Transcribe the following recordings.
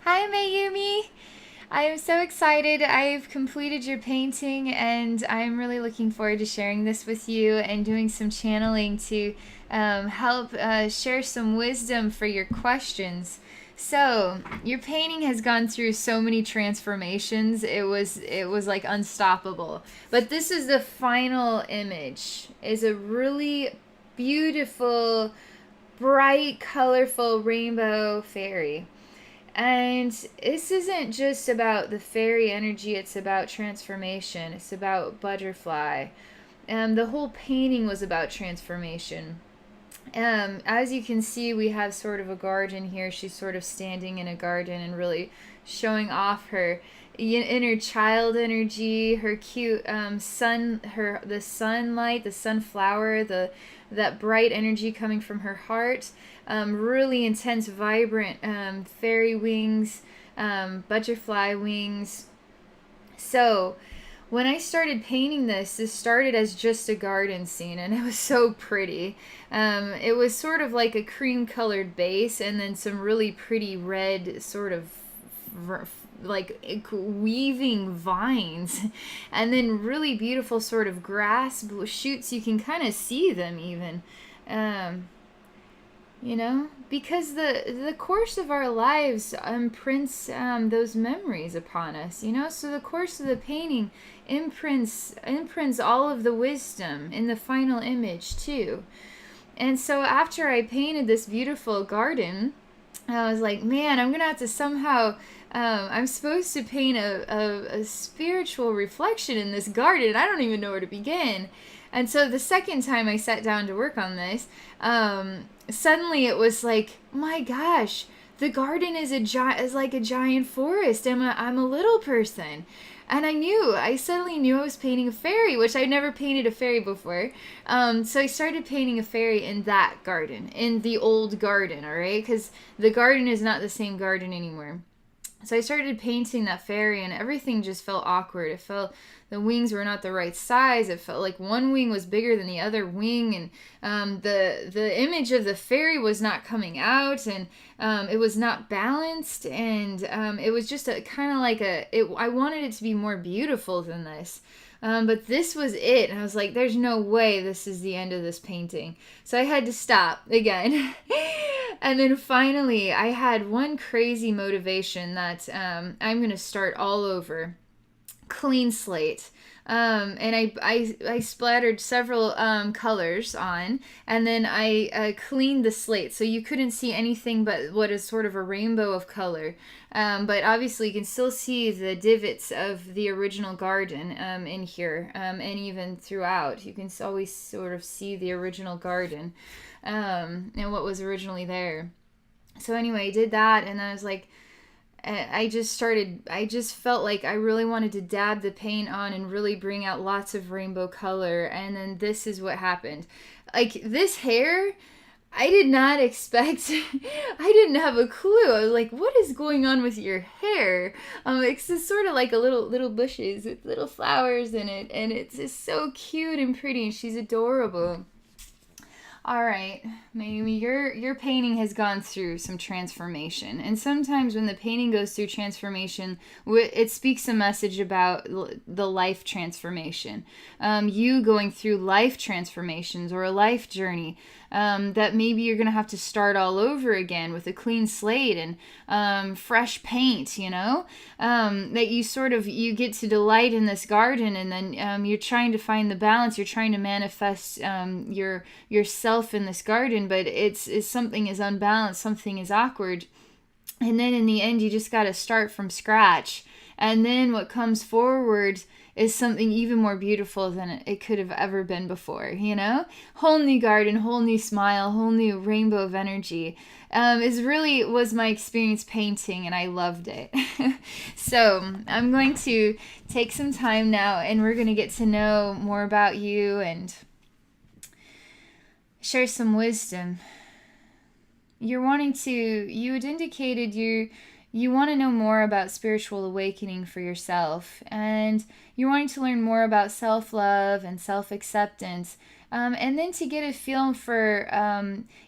Hi, Mayumi. I am so excited. I've completed your painting and I'm really looking forward to sharing this with you and doing some channeling to help share some wisdom for your questions. So, your painting has gone through so many transformations. It was like unstoppable. But this is the final image. Is a really beautiful, bright, colorful rainbow fairy. And this isn't just about the fairy energy, it's about transformation, it's about butterfly. And the whole painting was about transformation. As you can see, we have sort of a garden here. She's sort of standing in a garden and really showing off her inner child energy, her cute the sunlight, the sunflower, the that bright energy coming from her heart, really intense, vibrant fairy wings, butterfly wings. So when I started painting this started as just a garden scene, and it was so pretty. It was sort of like a cream colored base, and then some really pretty red, sort of like weaving vines, and then really beautiful sort of grass shoots. You can kind of see them even. Um, because the course of our lives imprints those memories upon us, so the course of the painting imprints all of the wisdom in the final image too. And so after I painted this beautiful garden, I was like, man, I'm gonna have to somehow I'm supposed to paint a spiritual reflection in this garden, and I don't even know where to begin. And so the second time I sat down to work on this, suddenly it was like, my gosh, the garden is like a giant forest. I'm a little person. And I suddenly knew I was painting a fairy, which I'd never painted a fairy before. So I started painting a fairy in that garden, in the old garden, all right? Because the garden is not the same garden anymore. So I started painting that fairy, and everything just felt awkward. It felt the wings were not the right size. It felt like one wing was bigger than the other wing, and the image of the fairy was not coming out, and it was not balanced, and it was just a kind of like I wanted it to be more beautiful than this. But this was it. And I was like, there's no way this is the end of this painting. So I had to stop again. And then finally, I had one crazy motivation that I'm going to start all over. Clean slate. And I splattered several colors on, and then I cleaned the slate so you couldn't see anything but what is sort of a rainbow of color. But obviously, you can still see the divots of the original garden in here, and even throughout. You can always sort of see the original garden and what was originally there. So, anyway, I did that, and I was like, I just felt like I really wanted to dab the paint on and really bring out lots of rainbow color. And then this is what happened. Like, this hair, I did not expect, I didn't have a clue. I was like, what is going on with your hair? It's just sort of like a little bushes with little flowers in it. And it's just so cute and pretty. And she's adorable. All right, Mayumi, your painting has gone through some transformation, and sometimes when the painting goes through transformation, it speaks a message about the life transformation. You going through life transformations or a life journey. That maybe you're gonna have to start all over again with a clean slate and fresh paint. That you get to delight in this garden, and then you're trying to find the balance. You're trying to manifest yourself in this garden, but it's something is unbalanced, something is awkward, and then in the end you just got to start from scratch, and then what comes forward is something even more beautiful than it could have ever been before. Whole new garden, whole new smile, whole new rainbow of energy. Is really was my experience painting, and I loved it. So I'm going to take some time now, and we're going to get to know more about you and share some wisdom. You had indicated you want to know more about spiritual awakening for yourself, and you're wanting to learn more about self-love and self-acceptance. And then to get a feel for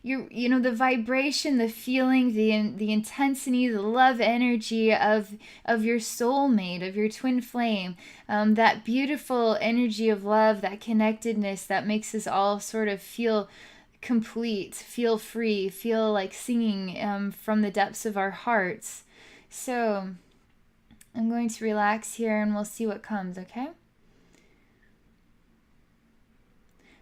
the vibration, the feeling, the intensity, the love energy of your soulmate, of your twin flame, that beautiful energy of love, that connectedness that makes us all sort of feel complete, feel free, feel like singing from the depths of our hearts. So I'm going to relax here and we'll see what comes, okay?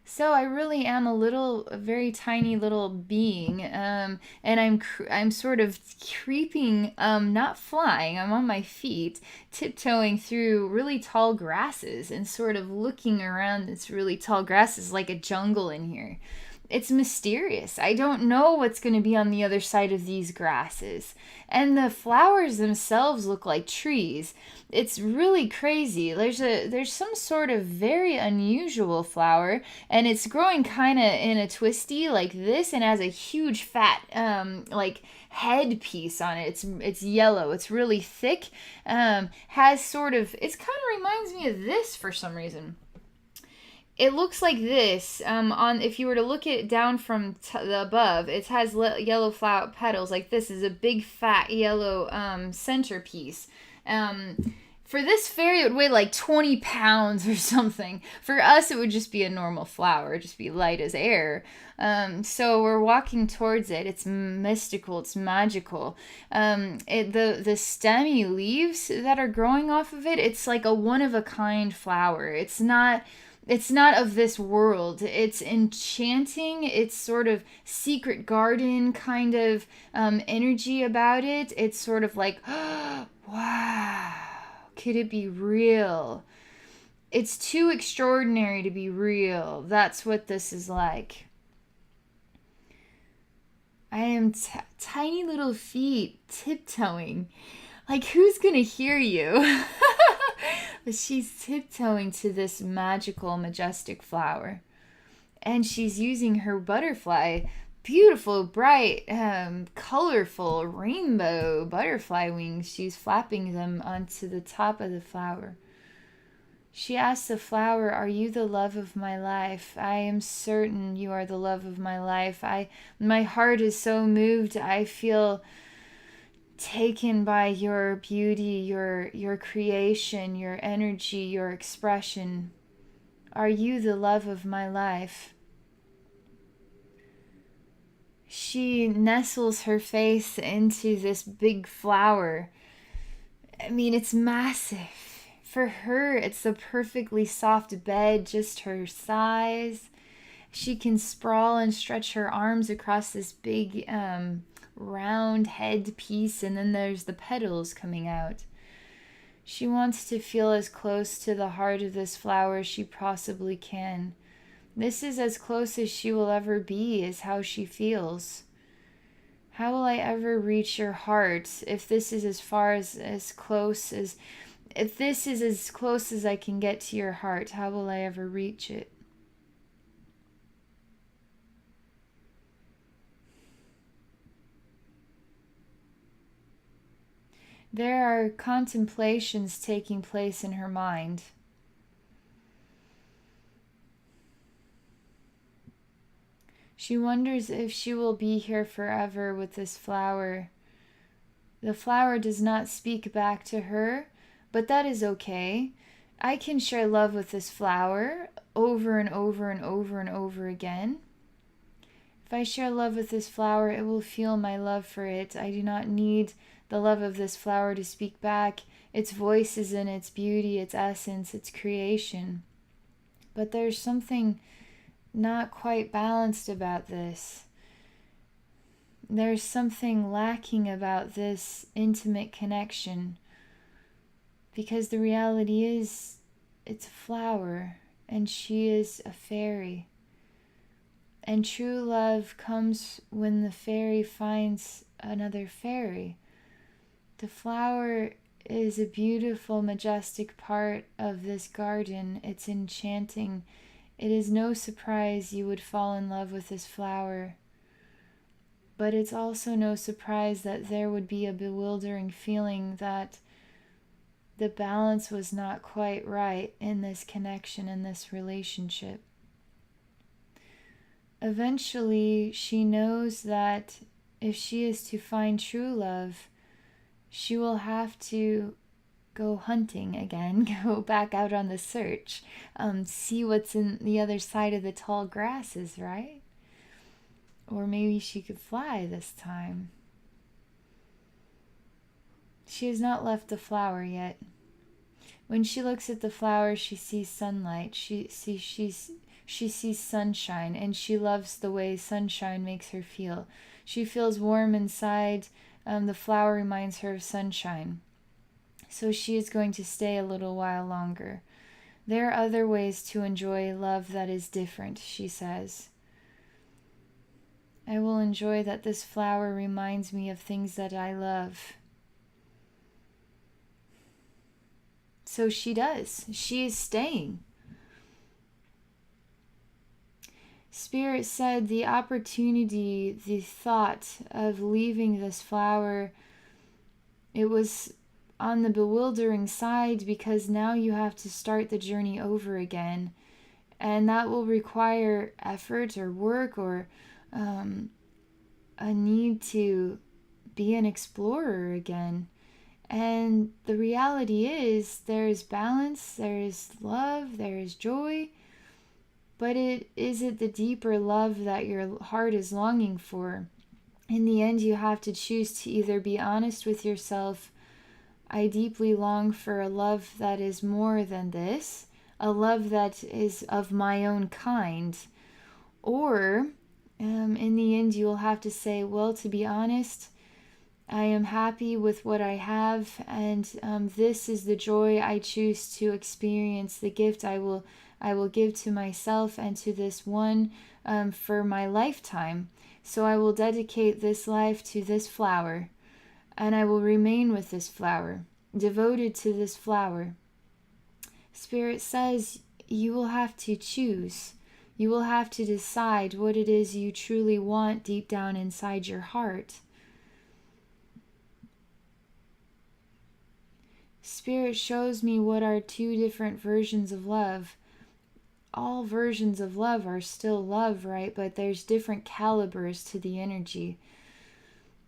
So I really am a very tiny little being, and I'm sort of creeping, not flying. I'm on my feet, tiptoeing through really tall grasses, and sort of looking around this really tall grasses like a jungle in here. It's mysterious. I don't know what's going to be on the other side of these grasses. And the flowers themselves look like trees. It's really crazy. There's some sort of very unusual flower, and it's growing kind of in a twisty like this, and has a huge fat like head piece on it. It's yellow. It's really thick. Has sort of, it's kind of reminds me of this for some reason. It looks like this. On If you were to look it down from the above, it has yellow flower petals. Like this is a big fat yellow centerpiece. For this fairy, it would weigh like 20 pounds or something. For us, it would just be a normal flower, just be light as air. So we're walking towards it. It's mystical. It's magical. The stemmy leaves that are growing off of it, it's like a one of a kind flower. It's not of this world. It's enchanting. It's sort of secret garden kind of energy about it. It's sort of like, wow, could it be real? It's too extraordinary to be real. That's what this is like. I am tiny little feet tiptoeing. Like, who's gonna hear you? But she's tiptoeing to this magical, majestic flower. And she's using her butterfly, beautiful, bright, colorful, rainbow butterfly wings. She's flapping them onto the top of the flower. She asks the flower, "Are you the love of my life? I am certain you are the love of my life. My heart is so moved. I feel taken by your beauty, your creation, your energy, your expression. Are you the love of my life?" She nestles her face into this big flower. I mean, it's massive. For her, it's a perfectly soft bed, just her size. She can sprawl and stretch her arms across this big round head piece, and then there's the petals coming out. She wants to feel as close to the heart of this flower as she possibly can. This is as close as she will ever be, is how she feels. How will I ever reach your heart if this is as close as I can get to your heart? How will I ever reach it? There are contemplations taking place in her mind. She wonders if she will be here forever with this flower. The flower does not speak back to her, but that is okay. I can share love with this flower over and over and over and over again. If I share love with this flower, it will feel my love for it. I do not need the love of this flower to speak back. Its voice is in its beauty, its essence, its creation. But there's something not quite balanced about this. There's something lacking about this intimate connection, because the reality is it's a flower and she is a fairy. And true love comes when the fairy finds another fairy. The flower is a beautiful, majestic part of this garden. It's enchanting. It is no surprise you would fall in love with this flower. But it's also no surprise that there would be a bewildering feeling that the balance was not quite right in this connection, in this relationship. eventually she knows that if she is to find true love, she will have to go hunting again, go back out on the search, see what's in the other side of the tall grasses, right? Or maybe she could fly this time. She has not left the flower yet. When she looks at the flower, she sees sunlight. She sees sunshine, and she loves the way sunshine makes her feel. She feels warm inside. The flower reminds her of sunshine. So she is going to stay a little while longer. There are other ways to enjoy love that is different, she says. I will enjoy that this flower reminds me of things that I love. So she does. She is staying. Spirit said the opportunity, the thought of leaving this flower, it was on the bewildering side because now you have to start the journey over again. And that will require effort or work or a need to be an explorer again. And the reality is there is balance, there is love, there is joy, but is it the deeper love that your heart is longing for? In the end, you have to choose to either be honest with yourself. I deeply long for a love that is more than this, a love that is of my own kind. Or, in the end, you will have to say, well, to be honest, I am happy with what I have, and this is the joy I choose to experience, the gift I will give to myself and to this one for my lifetime. So I will dedicate this life to this flower, and I will remain with this flower, devoted to this flower. Spirit says you will have to choose. You will have to decide what it is you truly want deep down inside your heart. Spirit shows me what are two different versions of love. All versions of love are still love, right? But there's different calibers to the energy.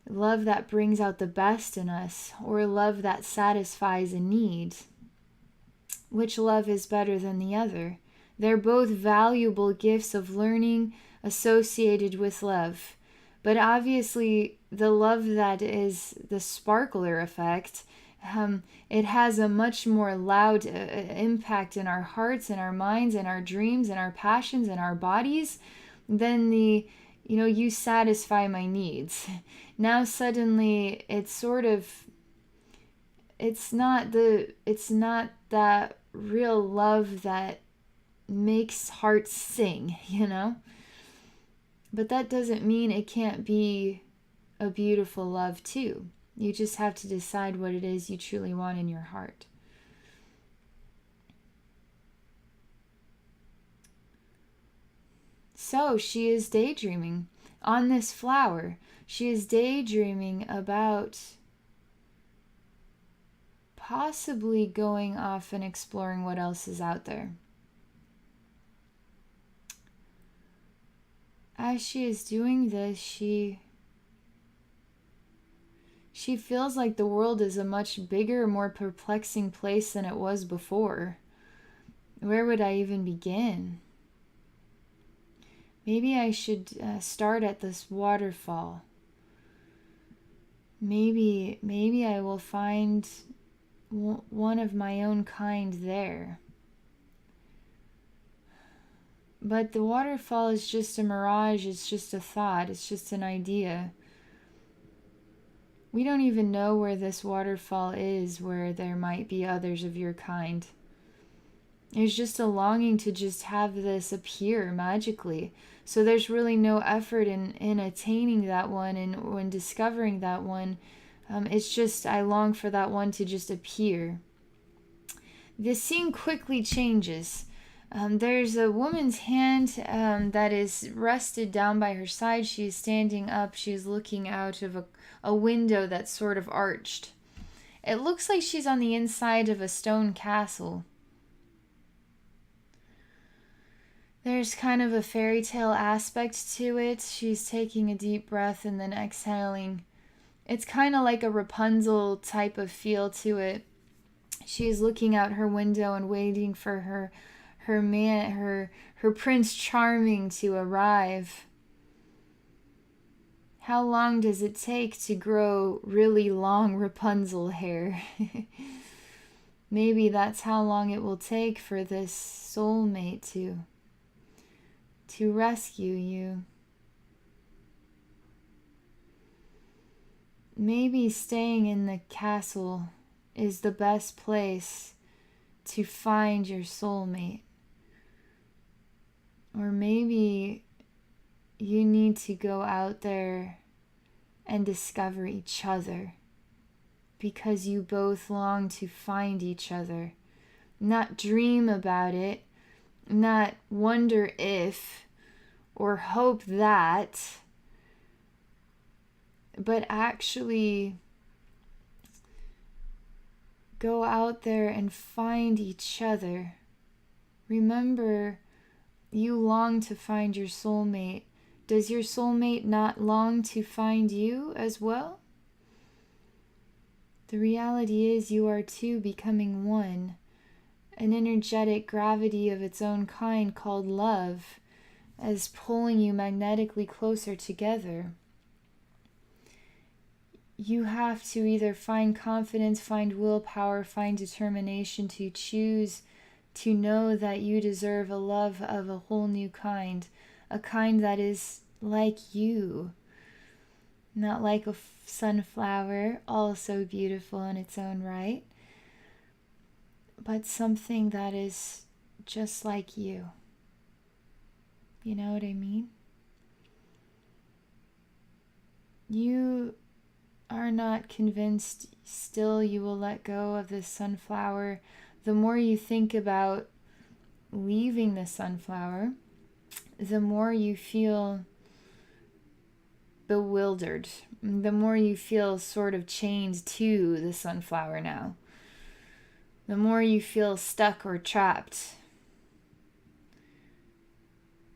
Love that brings out the best in us, or love that satisfies a need. Which love is better than the other? They're both valuable gifts of learning associated with love. But obviously, the love that is the sparkler effect, it has a much more loud impact in our hearts, in our minds, in our dreams, in our passions, in our bodies than the, you satisfy my needs. Now suddenly it's not that real love that makes hearts sing, But that doesn't mean it can't be a beautiful love too. You just have to decide what it is you truly want in your heart. So she is daydreaming on this flower. She is daydreaming about possibly going off and exploring what else is out there. As she is doing this, she feels like the world is a much bigger, more perplexing place than it was before. Where would I even begin? Maybe I should start at this waterfall. Maybe I will find one of my own kind there. But the waterfall is just a mirage, it's just a thought, it's just an idea. We don't even know where this waterfall is, where there might be others of your kind. There's just a longing to just have this appear magically. So there's really no effort in attaining that one and when discovering that one. It's just I long for that one to just appear. The scene quickly changes. There's a woman's hand that is rested down by her side. She is standing up. She is looking out of a window that's sort of arched. It looks like she's on the inside of a stone castle. There's kind of a fairy tale aspect to it. She's taking a deep breath and then exhaling. It's kind of like a Rapunzel type of feel to it. She's looking out her window and waiting for her Prince Charming to arrive. How long does it take to grow really long Rapunzel hair? Maybe that's how long it will take for this soulmate to rescue you. Maybe staying in the castle is the best place to find your soulmate. Or maybe you need to go out there and discover each other, because you both long to find each other. Not dream about it, not wonder if or hope that, but actually go out there and find each other. Remember, you long to find your soulmate. Does your soulmate not long to find you as well? The reality is you are two becoming one, an energetic gravity of its own kind called love, as pulling you magnetically closer together. You have to either find confidence, find willpower, find determination to choose to know that you deserve a love of a whole new kind, a kind that is like you, not like a sunflower, also beautiful in its own right, but something that is just like you. You know what I mean? You are not convinced still you will let go of this sunflower. The more you think about leaving the sunflower, the more you feel bewildered, the more you feel sort of chained to the sunflower now, the more you feel stuck or trapped.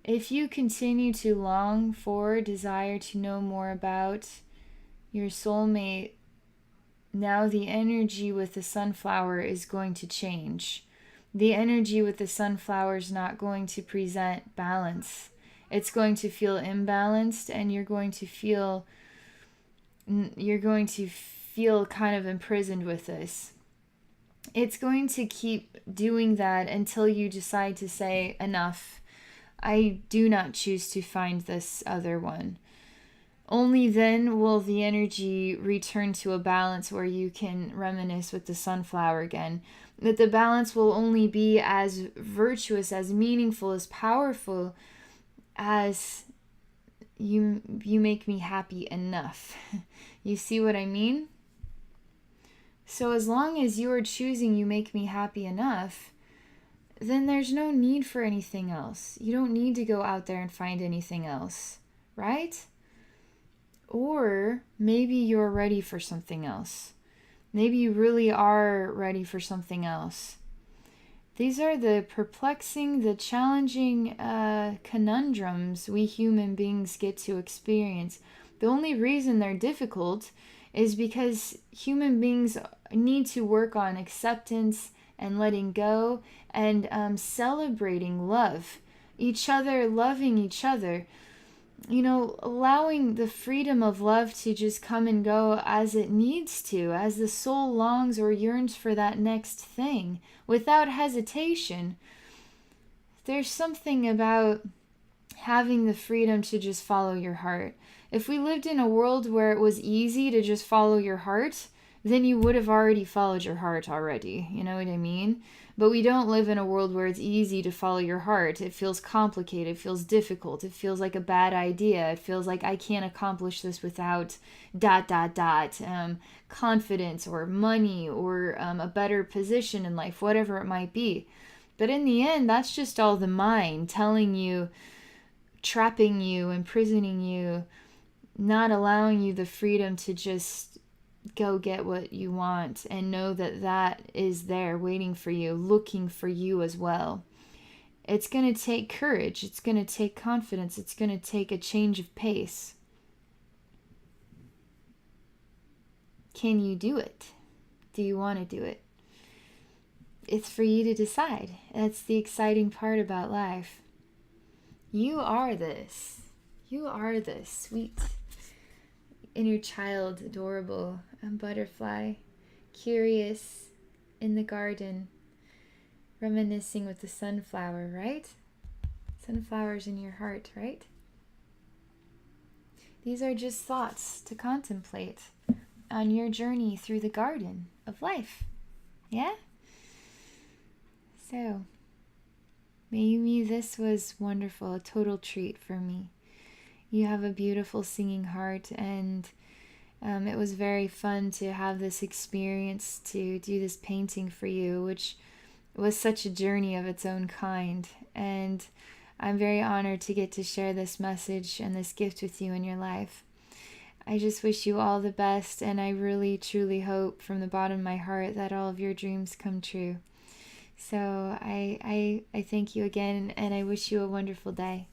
If you continue to long for, desire to know more about your soulmate, now the energy with the sunflower is going to change. The energy with the sunflower is not going to present balance. It's going to feel imbalanced, and you're going to feel kind of imprisoned with this. It's going to keep doing that until you decide to say, enough. I do not choose to find this other one. Only then will the energy return to a balance where you can reminisce with the sunflower again. That the balance will only be as virtuous, as meaningful, as powerful as you make me happy enough. You see what I mean? So as long as you are choosing you make me happy enough, then there's no need for anything else. You don't need to go out there and find anything else, right? Or maybe you're ready for something else. Maybe you really are ready for something else. These are the perplexing, the challenging conundrums we human beings get to experience. The only reason they're difficult is because human beings need to work on acceptance and letting go and celebrating love, each other, loving each other. You know, allowing the freedom of love to just come and go as it needs to, as the soul longs or yearns for that next thing, without hesitation. There's something about having the freedom to just follow your heart. If we lived in a world where it was easy to just follow your heart, then you would have already followed your heart already. You know what I mean? But we don't live in a world where it's easy to follow your heart. It feels complicated. It feels difficult. It feels like a bad idea. It feels like I can't accomplish this without ... confidence or money or a better position in life, whatever it might be. But in the end, that's just all the mind telling you, trapping you, imprisoning you, not allowing you the freedom to just go get what you want and know that that is there waiting for you, looking for you as well. It's going to take courage. It's going to take confidence. It's going to take a change of pace. Can you do it? Do you want to do it? It's for you to decide. That's the exciting part about life. You are this. You are this sweet inner child, adorable butterfly, curious in the garden, reminiscing with the sunflower, right? Sunflowers in your heart, right? These are just thoughts to contemplate on your journey through the garden of life. Yeah? So, maybe this was wonderful, a total treat for me. You have a beautiful singing heart, and it was very fun to have this experience to do this painting for you, which was such a journey of its own kind. And I'm very honored to get to share this message and this gift with you in your life. I just wish you all the best, and I really, truly hope from the bottom of my heart that all of your dreams come true. So I thank you again, and I wish you a wonderful day.